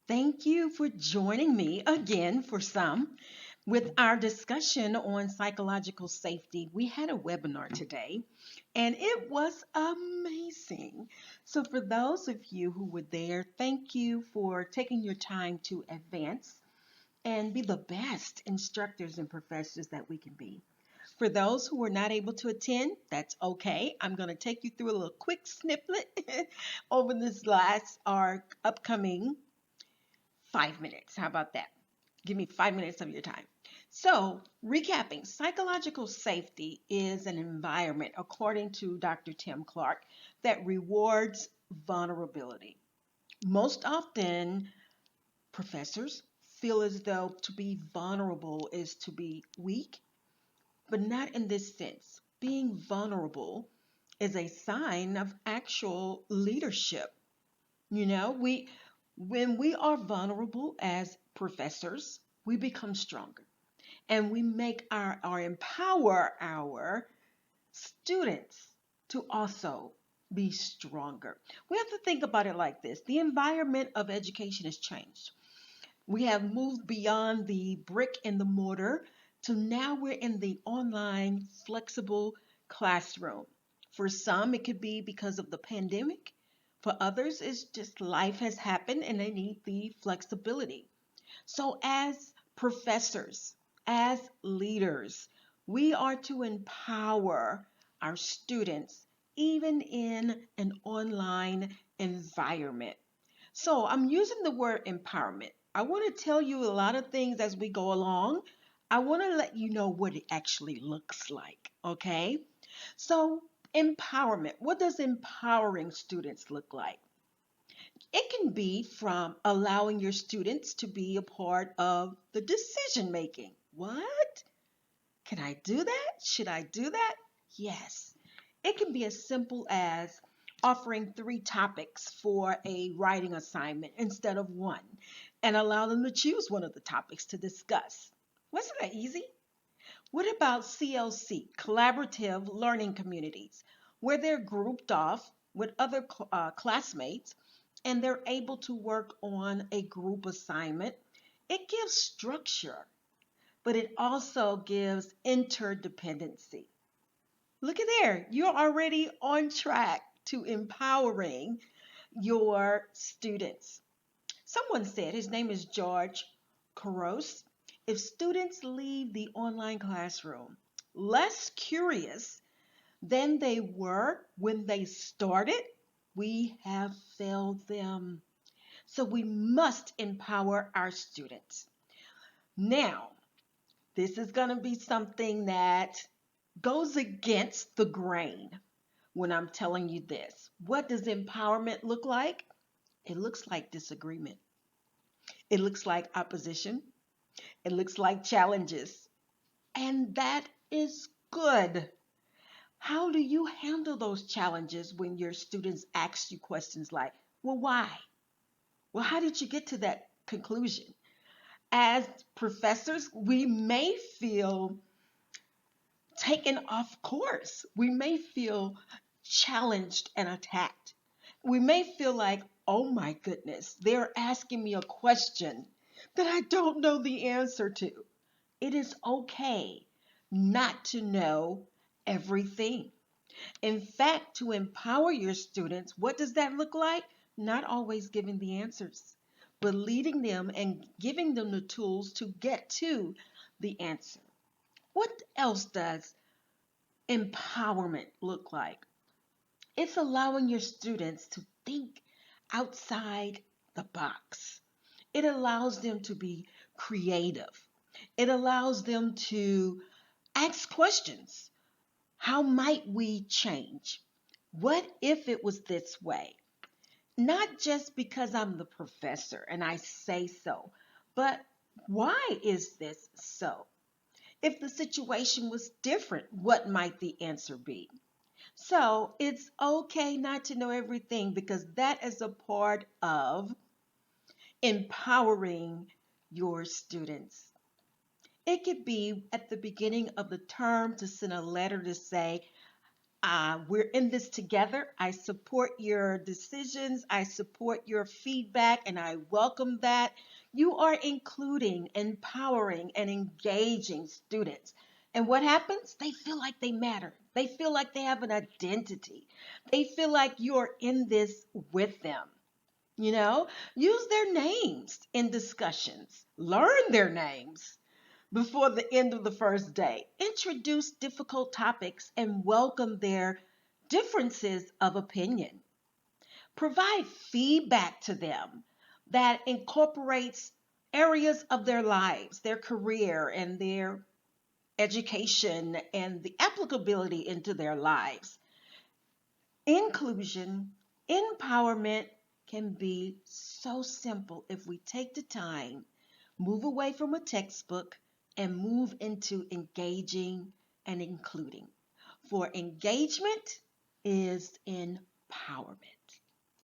Thank you for joining me again for some with our discussion on psychological safety. We had a webinar today and it was amazing. So, for those of you who were there, thank you for taking your time to advance and be the best instructors and professors that we can be. For those who were not able to attend, that's okay. I'm going to take you through a little quick snippet over this last our upcoming 5 minutes. How about that? Give me 5 minutes of your time. So, recapping, psychological safety is an environment, according to Dr. Tim Clark, that rewards vulnerability. Most often, professors feel as though to be vulnerable is to be weak, but not in this sense. Being vulnerable is a sign of actual leadership. We when we are vulnerable as professors, we become stronger and we make our or empower our students to also be stronger. We have to think about it like this. The environment of education has changed. We have moved beyond the brick and the mortar to now we're in the online flexible classroom. For some, it could be because of the pandemic. For others, it's just life has happened and they need the flexibility. So, as professors, as leaders, we are to empower our students even in an online environment. So, I'm using the word empowerment. I want to tell you a lot of things as we go along. I want to let you know what it actually looks like, okay? So, empowerment. What does empowering students look like? It can be from allowing your students to be a part of the decision making. What? Can I do that? Should I do that? Yes. It can be as simple as offering three topics for a writing assignment instead of one and allow them to choose one of the topics to discuss. Wasn't that easy? What about CLC, collaborative learning communities, where they're grouped off with other classmates and they're able to work on a group assignment? It gives structure, but it also gives interdependency. Look at there, you're already on track to empowering your students. Someone said, his name is George Couros, if students leave the online classroom less curious than they were when they started, we have failed them. So we must empower our students. Now, this is going to be something that goes against the grain when I'm telling you this. What does empowerment look like? It looks like disagreement. It looks like opposition. It looks like challenges. And that is good. How do you handle those challenges when your students ask you questions like, well, why? Well, how did you get to that conclusion? As professors, we may feel taken off course. We may feel challenged and attacked. We may feel like, oh my goodness, they're asking me a question that I don't know the answer to. It is okay not to know everything. In fact, to empower your students, what does that look like? Not always giving the answers, but leading them and giving them the tools to get to the answer. What else does empowerment look like? It's allowing your students to think outside the box. It allows them to be creative. It allows them to ask questions. How might we change? What if it was this way? Not just because I'm the professor and I say so, but why is this so? If the situation was different, what might the answer be? So it's okay not to know everything because that is a part of empowering your students. It could be at the beginning of the term to send a letter to say, We're in this together. I support your decisions. I support your feedback, and I welcome that. You are including, empowering, and engaging students. And what happens? They feel like they matter. They feel like they have an identity. They feel like you're in this with them. You know, use their names in discussions, learn their names before the end of the first day. Introduce difficult topics and welcome their differences of opinion. Provide feedback to them that incorporates areas of their lives, their career, and their education, and the applicability into their lives. Inclusion, empowerment can be so simple if we take the time, move away from a textbook, and move into engaging and including. For engagement is empowerment.